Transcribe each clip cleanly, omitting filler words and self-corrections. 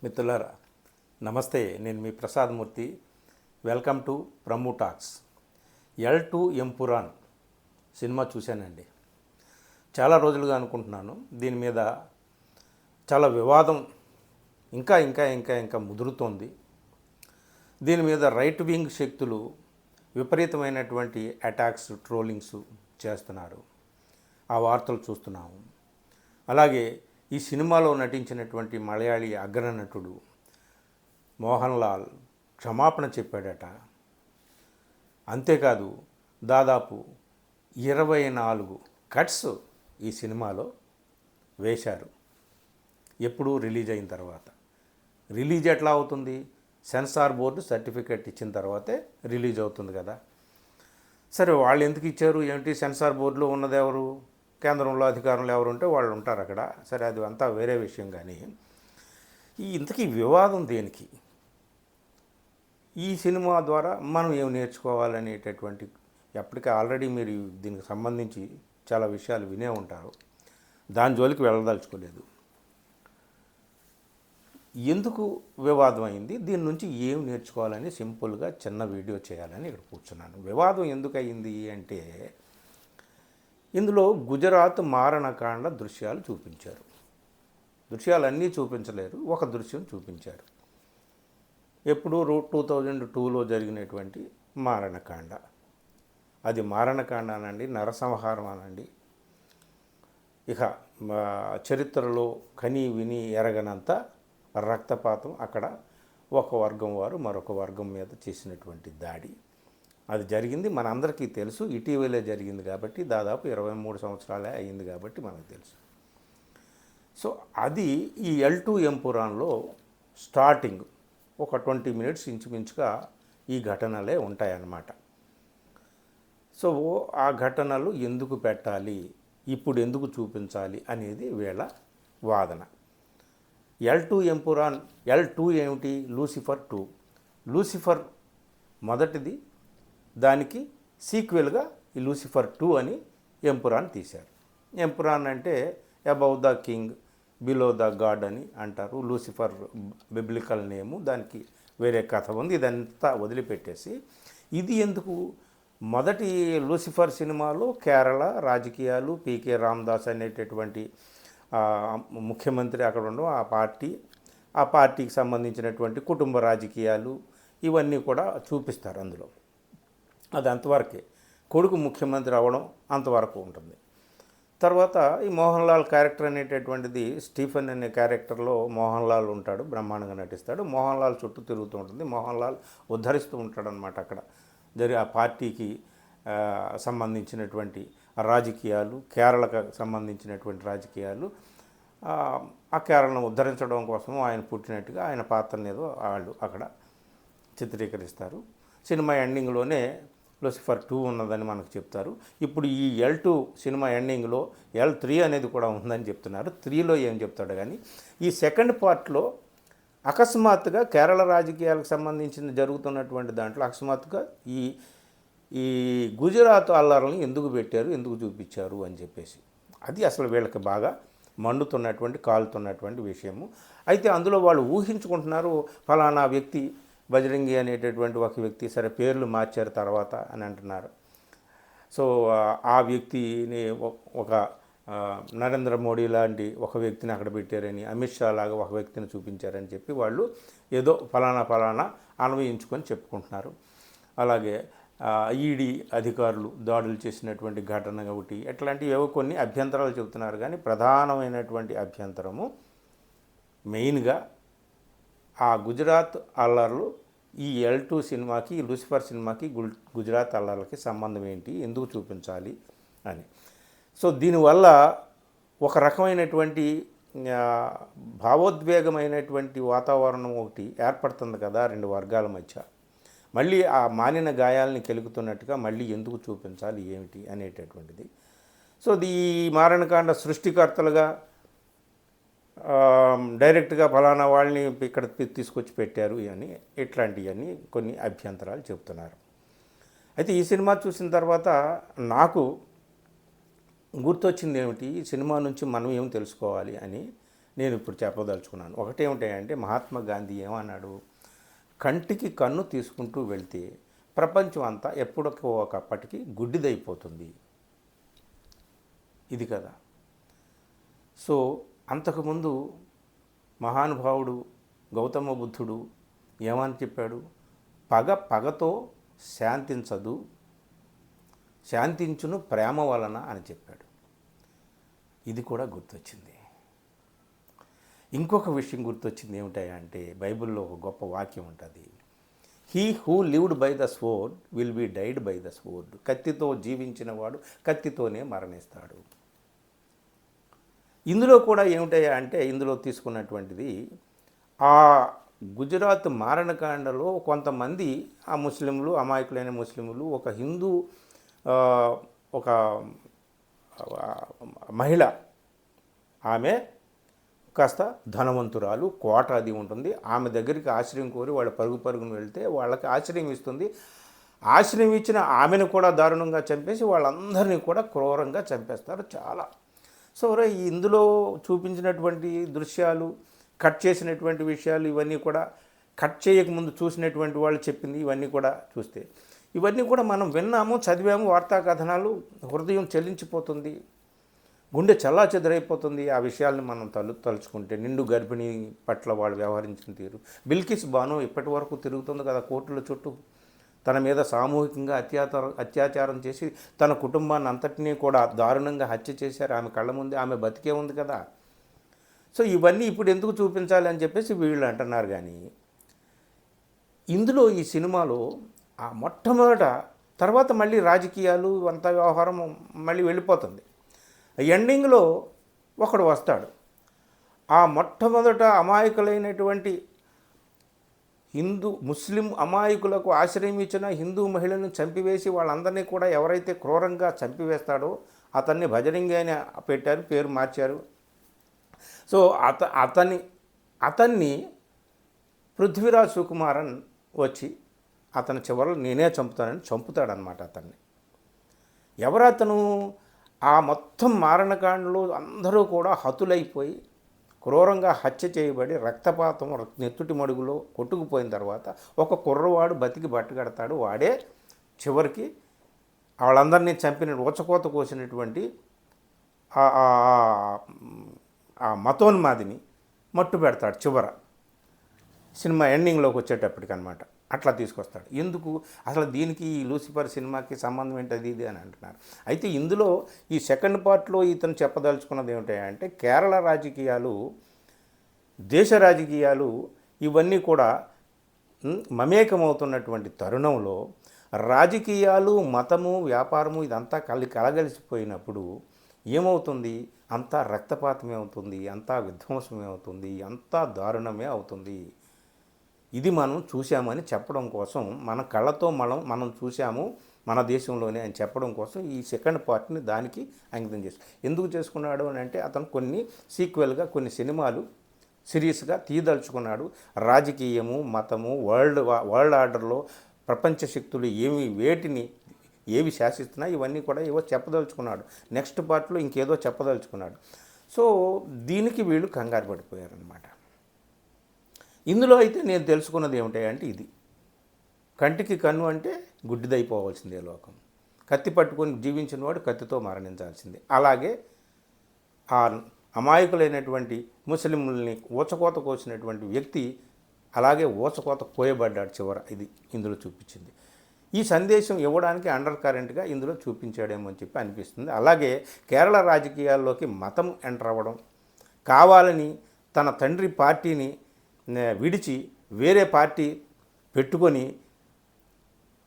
మిత్రులారా నమస్తే, నేను మీ ప్రసాద్ మూర్తి. వెల్కమ్ టు ప్రము టాక్స్. L2 ఎంపురాన్ సినిమా చూశానండి. చాలా రోజులుగా అనుకుంటున్నాను దీని మీద. చాలా వివాదం ఇంకా ముదురుతోంది. దీని మీద రైట్ వింగ్ శక్తులు విపరీతమైనటువంటి అటాక్స్, ట్రోలింగ్స్ చేస్తున్నారు. ఆ వార్తలు చూస్తున్నాము. అలాగే ఈ సినిమాలో నటించినటువంటి మలయాళీ అగ్రనటుడు మోహన్ లాల్ క్షమాపణ చెప్పాడట. అంతేకాదు దాదాపు 24 కట్స్ ఈ సినిమాలో వేశారు. ఎప్పుడు రిలీజ్ అయిన తర్వాత. రిలీజ్ ఎట్లా అవుతుంది? సెన్సార్ బోర్డు సర్టిఫికేట్ ఇచ్చిన తర్వాతే రిలీజ్ అవుతుంది కదా. సరే, వాళ్ళు ఎందుకు ఇచ్చారు ఏమిటి? సెన్సార్ బోర్డులో ఉన్నది ఎవరు? కేంద్రంలో అధికారంలో ఎవరు ఉంటే వాళ్ళు ఉంటారు అక్కడ. సరే, అది అంతా వేరే విషయం. కానీ ఇంతకీ వివాదం దేనికి? ఈ సినిమా ద్వారా మనం ఏం నేర్చుకోవాలనేటటువంటి, ఎప్పటికీ ఆల్రెడీ మీరు దీనికి సంబంధించి చాలా విషయాలు వినే ఉంటారు. దాని జోలికి వెళ్ళదలుచుకోలేదు. ఎందుకు వివాదం అయింది, దీని నుంచి ఏం నేర్చుకోవాలని సింపుల్గా చిన్న వీడియో చేయాలని ఇక్కడ కూర్చున్నాను. వివాదం ఎందుకు అయింది అంటే, ఇందులో గుజరాత్ మారణకాండ దృశ్యాలు చూపించారు. దృశ్యాలన్నీ చూపించలేరు, ఒక దృశ్యం చూపించారు. ఎప్పుడు 2002లో జరిగినటువంటి మారణకాండ. అది మారణకాండ అనండి, నరసంహారం అనండి, ఇక చరిత్రలో కని విని ఎరగనంత రక్తపాతం. అక్కడ ఒక వర్గం వారు మరొక వర్గం మీద చేసినటువంటి దాడి. అది జరిగింది, మనందరికీ తెలుసు. ఇటీవలే జరిగింది కాబట్టి, దాదాపు 23 సంవత్సరాలే అయింది కాబట్టి మనకు తెలుసు. సో అది ఈ L2 ఎంపురాన్లో స్టార్టింగ్ ఒక 20 మినిట్స్ ఇంచుమించుగా ఈ ఘటనలే ఉంటాయన్నమాట. సో ఆ ఘటనలు ఎందుకు పెట్టాలి, ఇప్పుడు ఎందుకు చూపించాలి అనేది వీళ్ళ వాదన. L2 ఎంపురాన్, L2 ఏమిటి? లూసిఫర్ 2. లూసిఫర్ మొదటిది, దానికి సీక్వెల్గా ఈ లూసిఫర్ 2 అని ఎంపురాన్ తీశారు. ఎంపురాన్ అంటే above the king, below the God అని అంటారు. లూసిఫర్ బిబ్లికల్ నేము, దానికి వేరే కథ ఉంది. ఇదంతా వదిలిపెట్టేసి ఇది ఎందుకు? మొదటి లూసిఫర్ సినిమాలో కేరళ రాజకీయాలు, పీకే రామదాస్ అనేటటువంటి ముఖ్యమంత్రి అక్కడ ఉండడం, ఆ పార్టీకి సంబంధించినటువంటి కుటుంబ రాజకీయాలు ఇవన్నీ కూడా చూపిస్తారు అందులో. అది అంతవరకే. కొడుకు ముఖ్యమంత్రి అవ్వడం అంతవరకు ఉంటుంది. తర్వాత ఈ మోహన్ లాల్ క్యారెక్టర్ అనేటటువంటిది, స్టీఫెన్ అనే క్యారెక్టర్లో మోహన్ లాల్ ఉంటాడు, బ్రహ్మాండంగా నటిస్తాడు. మోహన్ లాల్ చుట్టూ తిరుగుతూ ఉంటుంది. మోహన్ లాల్ ఉద్ధరిస్తూ ఉంటాడు అనమాట. అక్కడ ఆ పార్టీకి సంబంధించినటువంటి రాజకీయాలు, కేరళకు సంబంధించినటువంటి రాజకీయాలు, ఆ కేరళను ఉద్ధరించడం కోసం ఆయన పుట్టినట్టుగా ఆయన పాత్రని ఏదో వాళ్ళు అక్కడ చిత్రీకరిస్తారు. సినిమా ఎండింగ్లోనే లూసిఫర్ 2 ఉన్నదని మనకు చెప్తారు. ఇప్పుడు ఈ L2 సినిమా ఎండింగ్లో L3 అనేది కూడా ఉందని చెప్తున్నారు. 3లో ఏం చెప్తాడు కానీ, ఈ సెకండ్ పార్ట్లో అకస్మాత్తుగా కేరళ రాజకీయాలకు సంబంధించిన జరుగుతున్నటువంటి దాంట్లో అకస్మాత్తుగా ఈ గుజరాత్ అల్లర్లను ఎందుకు పెట్టారు, ఎందుకు చూపించారు అని చెప్పేసి, అది అసలు వీళ్ళకి బాగా మండుతున్నటువంటి, కాలుతున్నటువంటి విషయము. అయితే అందులో వాళ్ళు ఊహించుకుంటున్నారు, ఫలానా వ్యక్తి, బజరంగి అనేటటువంటి ఒక వ్యక్తి, సరే పేర్లు మార్చారు తర్వాత అని అంటున్నారు. సో ఆ వ్యక్తిని ఒక నరేంద్ర మోడీ లాంటి ఒక వ్యక్తిని అక్కడ పెట్టారని, అమిత్ షా లాగా ఒక వ్యక్తిని చూపించారని చెప్పి వాళ్ళు ఏదో ఫలానా అన్వయించుకొని చెప్పుకుంటున్నారు. అలాగే ఈడీ అధికారులు దాడులు చేసినటువంటి ఘటన ఒకటి, ఎట్లాంటివి ఏవో కొన్ని అభ్యంతరాలు చెబుతున్నారు. కానీ ప్రధానమైనటువంటి అభ్యంతరము మెయిన్గా ఆ గుజరాత్ అల్లర్లు ఈ L2 సినిమాకి, లూసిఫర్ సినిమాకి గుజరాత్ అల్లర్లకి సంబంధం ఏంటి, ఎందుకు చూపించాలి అని. సో దీనివల్ల ఒక రకమైనటువంటి భావోద్వేగమైనటువంటి వాతావరణం ఒకటి ఏర్పడుతుంది కదా రెండు వర్గాల మధ్య. మళ్ళీ ఆ మానిన గాయాలని కెలుగుతున్నట్టుగా మళ్ళీ ఎందుకు చూపించాలి ఏమిటి అనేటటువంటిది. సో ఈ మారణకాండ సృష్టికర్తలుగా డైరెక్ట్గా ఫలానా వాళ్ళని ఇక్కడ తీసుకొచ్చి పెట్టారు అని, ఇట్లాంటివన్నీ కొన్ని అభ్యంతరాలు చెప్తున్నారు. అయితే ఈ సినిమా చూసిన తర్వాత నాకు గుర్తొచ్చింది ఏమిటి, ఈ సినిమా నుంచి మనం ఏం తెలుసుకోవాలి అని నేను ఇప్పుడు చెప్పదలుచుకున్నాను. ఒకటేమిటంటే మహాత్మా గాంధీ ఏమన్నాడు, కంటికి కన్ను తీసుకుంటూ వెళ్తే ప్రపంచం అంతా ఎప్పుడో ఒకప్పటికి గుడ్డిదైపోతుంది. ఇది కదా. సో అంతకుముందు మహానుభావుడు గౌతమ బుద్ధుడు ఏమని చెప్పాడు, పగతో శాంతించదు, శాంతించును ప్రేమ వలన అని చెప్పాడు. ఇది కూడా గుర్తొచ్చింది. ఇంకొక విషయం గుర్తొచ్చింది ఏమిటంటే బైబిల్లో ఒక గొప్ప వాక్యం ఉంటుంది, he who lived by the sword will be died by the sword. కత్తితో జీవించిన వాడు కత్తితోనే మరణిస్తాడు. ఇందులో కూడా ఏమిటంటే ఇందులో తీసుకున్నటువంటిది ఆ గుజరాత్ మారణకాండలో కొంతమంది ఆ ముస్లింలు, అమాయకులైన ముస్లింలు, ఒక హిందూ ఒక మహిళ, ఆమె కాస్త ధనవంతురాలు, కోట అది ఉంటుంది, ఆమె దగ్గరికి ఆశ్రయం కోరి వాళ్ళు పరుగును వెళ్తే వాళ్ళకి ఆశ్రయం ఇస్తుంది. ఆశ్రయం ఇచ్చిన ఆమెను కూడా దారుణంగా చంపేసి వాళ్ళందరినీ కూడా క్రూరంగా చంపేస్తారు చాలా. సో ఇందులో చూపించినటువంటి దృశ్యాలు, కట్ చేసినటువంటి విషయాలు, ఇవన్నీ కూడా కట్ చేయకముందు చూసినటువంటి వాళ్ళు చెప్పింది ఇవన్నీ కూడా చూస్తే ఇవన్నీ కూడా మనం విన్నాము, చదివాము, వార్తా కథనాలు, హృదయం చెల్లించిపోతుంది, గుండె చల్లాచెదరైపోతుంది ఆ విషయాల్ని మనం తలుచుకుంటే. నిండు గర్భిణి పట్ల వాళ్ళు వ్యవహరించిన తీరు. బిల్కిస్ బానో ఇప్పటి వరకు తిరుగుతుంది కదా కోర్టుల చుట్టూ, తన మీద సామూహికంగా అత్యాచారం చేసి తన కుటుంబాన్ని అంతటినీ కూడా దారుణంగా హత్య చేశారు ఆమె కళ్ళ ముందే. ఆమె బతికే ఉంది కదా. సో ఇవన్నీ ఇప్పుడు ఎందుకు చూపించాలి అని చెప్పేసి వీళ్ళు అంటున్నారు. కానీ ఇందులో ఈ సినిమాలో ఆ మొట్టమొదట, తర్వాత మళ్ళీ రాజకీయాలు అంత వ్యవహారం మళ్ళీ వెళ్ళిపోతుంది. ఎండింగ్లో ఒకడు వస్తాడు, ఆ మొట్టమొదట అమాయకులైనటువంటి ముస్లిం అమాయకులకు ఆశ్రయం ఇచ్చిన హిందూ మహిళను చంపివేసి వాళ్ళందరినీ కూడా ఎవరైతే క్రూరంగా చంపివేస్తాడో అతన్ని భజరంగి అని పెట్టారు, పేరు మార్చారు. సో అతన్ని పృథ్వీరాజ్ సుకుమారన్ వచ్చి అతని చివరలో నేనే చంపుతానని చంపుతాడనమాట అతన్ని. ఎవరతను? ఆ మొత్తం మారణకాండలో అందరూ కూడా హతులైపోయి క్రూరంగా హత్య చేయబడి రక్తపాతం నెత్తుటి మడుగులో కొట్టుకుపోయిన తర్వాత ఒక కుర్రవాడు బతికి బట్టగడతాడు. వాడే చివరికి వాళ్ళందరినీ చంపిన ఊచకోత కోసినటువంటి ఆ మతోన్మాదిని మట్టు పెడతాడు చివర సినిమా ఎండింగ్లోకి వచ్చేటప్పటికనమాట. అట్లా తీసుకొస్తాడు. ఎందుకు అసలు దీనికి ఈ లూసిఫర్ సినిమాకి సంబంధం ఏంటది ఇది అని అంటున్నారు. అయితే ఇందులో ఈ సెకండ్ పార్ట్లో ఇతను చెప్పదలుచుకున్నది ఏమిటంటే కేరళ రాజకీయాలు, దేశ రాజకీయాలు ఇవన్నీ కూడా మమేకమవుతున్నటువంటి తరుణంలో రాజకీయాలు, మతము, వ్యాపారము ఇదంతా కలగలిసిపోయినప్పుడు ఏమవుతుంది? అంతా రక్తపాతమే అవుతుంది, అంతా విధ్వంసమే అవుతుంది, అంతా దారుణమే అవుతుంది. ఇది మనం చూసామని చెప్పడం కోసం, మన కళ్ళతో మనం చూసాము మన దేశంలోనే అని చెప్పడం కోసం ఈ సెకండ్ పార్ట్ని దానికి అంకితం చేసి ఎందుకు చేసుకున్నాడు అని అంటే అతను కొన్ని సీక్వెల్గా కొన్ని సినిమాలు సిరీస్గా తీయదలుచుకున్నాడు. రాజకీయము, మతము, వరల్డ్ ఆర్డర్లో ప్రపంచ శక్తులు ఏవి శాసిస్తున్నాయి ఇవన్నీ కూడా ఏవో చెప్పదలుచుకున్నాడు. నెక్స్ట్ పార్ట్లో ఇంకేదో చెప్పదలుచుకున్నాడు. సో దీనికి వీళ్ళు కంగారు పడిపోయారనమాట. ఇందులో అయితే నేను తెలుసుకున్నది ఏమిటంటే ఇది, కంటికి కన్ను అంటే గుడ్డిదైపోవాల్సిందే లోకం, కత్తి పట్టుకొని జీవించిన వాడు కత్తితో మరణించాల్సిందే. అలాగే ఆ అమాయకులైనటువంటి ముస్లింలని ఊచకోత కోసినటువంటి వ్యక్తి అలాగే ఊచకోత కోయబడ్డాడు చివర. ఇది ఇందులో చూపించింది. ఈ సందేశం ఇవ్వడానికి అండర్ కరెంట్గా ఇందులో చూపించాడేమో అని చెప్పి అనిపిస్తుంది. అలాగే కేరళ రాజకీయాల్లోకి మతం ఎంటర్ అవ్వడం, కావాలని తన తండ్రి పార్టీని విడిచి వేరే పార్టీ పెట్టుకొని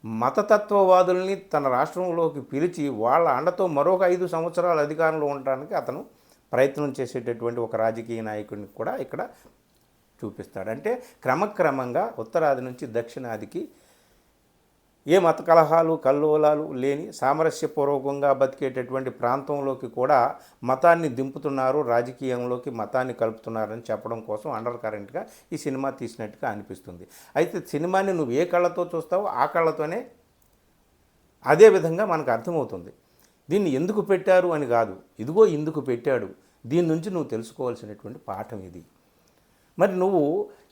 మతతత్వవాదుల్ని తన రాష్ట్రంలోకి పిలిచి వాళ్ళ అండతో మరొక 5 సంవత్సరాలు అధికారంలో ఉండడానికి అతను ప్రయత్నం చేసేటటువంటి ఒక రాజకీయ నాయకుడిని కూడా ఇక్కడ చూపిస్తాడు. అంటే క్రమక్రమంగా ఉత్తరాది నుంచి దక్షిణాదికి ఏ మత కలహాలు కల్లోలాలు లేని సామరస్యపూర్వకంగా బతికేటటువంటి ప్రాంతంలోకి కూడా మతాన్ని దింపుతున్నారు, రాజకీయంలోకి మతాన్ని కలుపుతున్నారని చెప్పడం కోసం అండర్ కరెంట్గా ఈ సినిమా తీసినట్టుగా అనిపిస్తుంది. అయితే సినిమాని నువ్వు ఏ కళ్ళతో చూస్తావో ఆ కళ్ళతోనే అదే విధంగా మనకు అర్థమవుతుంది. దీన్ని ఎందుకు పెట్టారు అని కాదు, ఇదిగో ఇందుకు పెట్టాడు, దీని నుంచి నువ్వు తెలుసుకోవాల్సినటువంటి పాఠం ఇది. మరి నువ్వు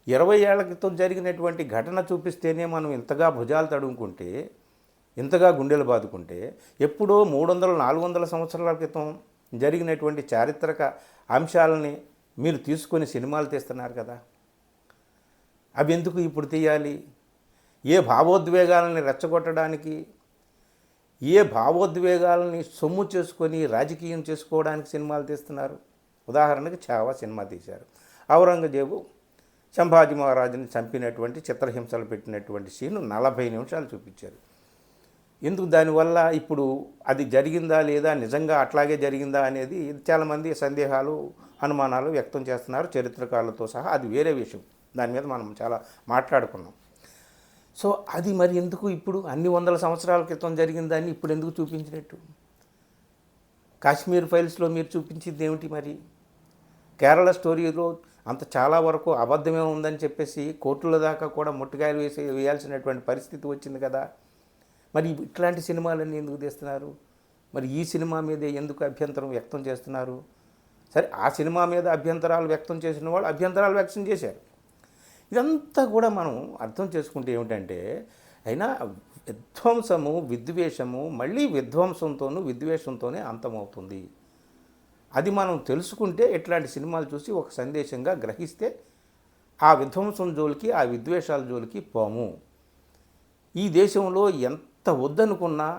20 ఏళ్ల క్రితం జరిగినటువంటి ఘటన చూపిస్తేనే మనం ఇంతగా భుజాలు తడుముకుంటే, ఇంతగా గుండెలు బాదుకుంటే, ఎప్పుడో 300, 400 సంవత్సరాల క్రితం జరిగినటువంటి చారిత్రక అంశాలని మీరు తీసుకొని సినిమాలు తీస్తున్నారు కదా, అవి ఎందుకు ఇప్పుడు తీయాలి? ఏ భావోద్వేగాలని రెచ్చగొట్టడానికి, ఏ భావోద్వేగాలని సొమ్ము చేసుకొని రాజకీయం చేసుకోవడానికి సినిమాలు తీస్తున్నారు? ఉదాహరణకి చావా సినిమా తీశారు. ఔరంగజేబు సంభాజీ మహారాజుని చంపినటువంటి చిత్రహింసలు పెట్టినటువంటి సీను 40 నిమిషాలు చూపించారు. ఎందుకు? దానివల్ల ఇప్పుడు అది జరిగిందా లేదా, నిజంగా అట్లాగే జరిగిందా అనేది చాలామంది సందేహాలు, అనుమానాలు వ్యక్తం చేస్తున్నారు, చరిత్రకారులతో సహా. అది వేరే విషయం, దాని మీద మనం చాలా మాట్లాడుకున్నాం. సో అది మరి ఎందుకు ఇప్పుడు అన్ని వందల సంవత్సరాల క్రితం జరిగిన దాన్ని ఇప్పుడు ఎందుకు చూపించినట్టు? కాశ్మీర్ ఫైల్స్లో మీరు చూపించింది ఏమిటి? మరి కేరళ స్టోరీలో అంత చాలా వరకు అబద్ధమే ఉందని చెప్పేసి కోర్టుల దాకా కూడా ముట్టుకాయలు వేయాల్సినటువంటి పరిస్థితి వచ్చింది కదా. మరి ఇట్లాంటి సినిమాలన్నీ ఎందుకు తీస్తున్నారు? మరి ఈ సినిమా మీద ఎందుకు అభ్యంతరం వ్యక్తం చేస్తున్నారు? సరే, ఆ సినిమా మీద అభ్యంతరాలు వ్యక్తం చేసిన వాళ్ళు అభ్యంతరాలు వ్యక్తం చేశారు. ఇదంతా కూడా మనం అర్థం చేసుకుంటే ఏమిటంటే, అయినా విధ్వంసము, విద్వేషము మళ్ళీ విధ్వంసంతోనూ విద్వేషంతోనే అంతమవుతుంది. అది మనం తెలుసుకుంటే, ఇట్లాంటి సినిమాలు చూసి ఒక సందేశంగా గ్రహిస్తే ఆ విధ్వంసం జోలికి, ఆ విద్వేషాల జోలికి పోము. ఈ దేశంలో ఎంత వద్దనుకున్నా,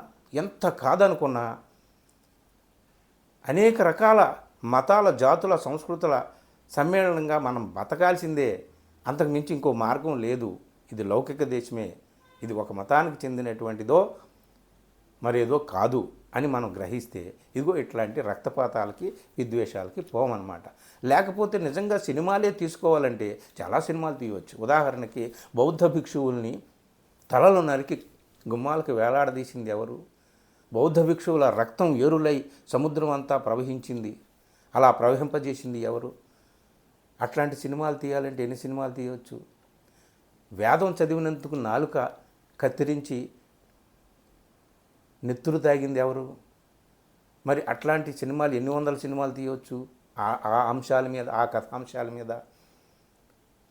ఎంత కాదనుకున్నా, అనేక రకాల మతాల, జాతుల, సంస్కృతుల సమ్మేళనంగా మనం బతకాల్సిందే. అంతకు మించి ఇంకో మార్గం లేదు. ఇది లౌకిక దేశమే, ఇది ఒక మతానికి చెందినటువంటిదో మరేదో కాదు అని మనం గ్రహిస్తే, ఇదిగో ఇట్లాంటి రక్తపాతాలకి, విద్వేషాలకి పోమన్నమాట. లేకపోతే నిజంగా సినిమాలే తీసుకోవాలంటే చాలా సినిమాలు తీయవచ్చు. ఉదాహరణకి బౌద్ధ భిక్షువుల్ని తలలు నరికి గుమ్మాలకు వేలాడదీసింది ఎవరు? బౌద్ధ భిక్షువుల రక్తం ఏరులై సముద్రం అంతా ప్రవహించింది. అలా ప్రవహింపజేసింది ఎవరు? అట్లాంటి సినిమాలు తీయాలంటే ఎన్ని సినిమాలు తీయవచ్చు? వేదం చదివినందుకు నాలుక కత్తిరించి నెత్తురు తాగింది ఎవరు? మరి అట్లాంటి సినిమాలు ఎన్ని వందల సినిమాలు తీయవచ్చు ఆ అంశాల మీద, ఆ కథాంశాల మీద.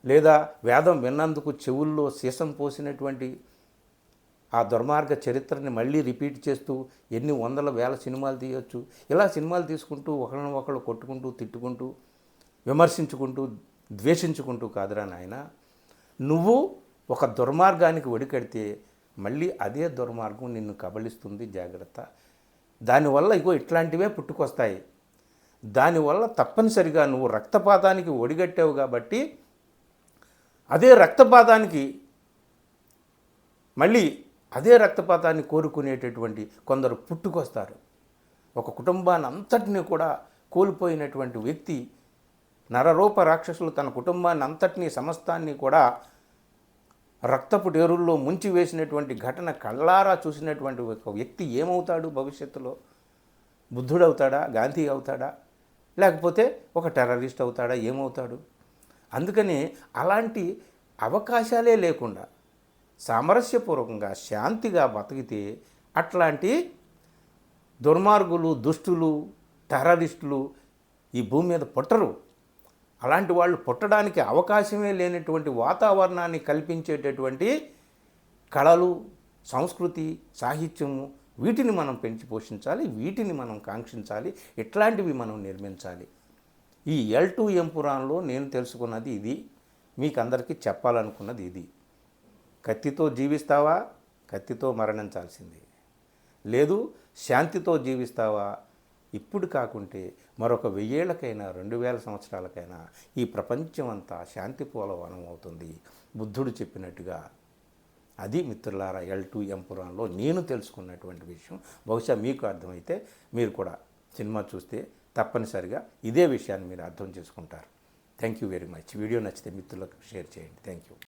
లేదా వేదం విన్నందుకు చెవుల్లో సీసం పోసినటువంటి ఆ దుర్మార్గ చరిత్రని మళ్ళీ రిపీట్ చేస్తూ ఎన్ని వందల వేల సినిమాలు తీయవచ్చు. ఇలా సినిమాలు తీసుకుంటూ ఒకరిని ఒకళ్ళు కొట్టుకుంటూ, తిట్టుకుంటూ, విమర్శించుకుంటూ, ద్వేషించుకుంటూ కాదురా నాయన. నువ్వు ఒక దుర్మార్గానికి ఒడికడితే మళ్ళీ అదే దుర్మార్గం నిన్ను కబళిస్తుంది, జాగ్రత్త. దానివల్ల ఇగో ఇట్లాంటివే పుట్టుకొస్తాయి. దానివల్ల తప్పనిసరిగా నువ్వు రక్తపాతానికి ఒడిగట్టావు కాబట్టి అదే రక్తపాతానికి మళ్ళీ అదే రక్తపాతాన్ని కోరుకునేటటువంటి కొందరు పుట్టుకొస్తారు. ఒక కుటుంబాన్ని అంతటినీ కూడా కోల్పోయినటువంటి వ్యక్తి, నరరూప రాక్షసులు తన కుటుంబాన్ని అంతటినీ, సమస్తాన్ని కూడా రక్తపు డేరుల్లో ముంచి వేసినటువంటి ఘటన కళ్ళారా చూసినటువంటి ఒక వ్యక్తి ఏమవుతాడు భవిష్యత్తులో? బుద్ధుడవుతాడా? గాంధీ అవుతాడా? లేకపోతే ఒక టెర్రరిస్ట్ అవుతాడా? ఏమవుతాడు? అందుకని అలాంటి అవకాశాలే లేకుండా సామరస్యపూర్వకంగా, శాంతిగా బతికితే అట్లాంటి దుర్మార్గులు, దుష్టులు, టెర్రరిస్టులు ఈ భూమి మీద పుట్టరు. అలాంటి వాళ్ళు పుట్టడానికి అవకాశమే లేనటువంటి వాతావరణాన్ని కల్పించేటటువంటి కళలు, సంస్కృతి, సాహిత్యము, వీటిని మనం పెంచి పోషించాలి, వీటిని మనం కాంక్షించాలి, ఇట్లాంటివి మనం నిర్మించాలి. ఈ L2M పురాణంలో నేను తెలుసుకున్నది ఇది, మీకు అందరికీ చెప్పాలనుకున్నది ఇది. కత్తితో జీవిస్తావా? కత్తితో మరణించాల్సిందే. లేదు శాంతితో జీవిస్తావా? ఇప్పుడు కాకుంటే మరొక 1000 ఏళ్ళకైనా, 2000 సంవత్సరాలకైనా ఈ ప్రపంచం అంతా శాంతి పూలవనం అవుతుంది, బుద్ధుడు చెప్పినట్టుగా. అది మిత్రులారా L2M పురాణంలో నేను తెలుసుకున్నటువంటి విషయం. బహుశా మీకు అర్థమైతే మీరు కూడా సినిమా చూస్తే తప్పనిసరిగా ఇదే విషయాన్ని మీరు అర్థం చేసుకుంటారు. Thank you very much. Video నచ్చితే మిత్రులకు షేర్ చేయండి. Thank you.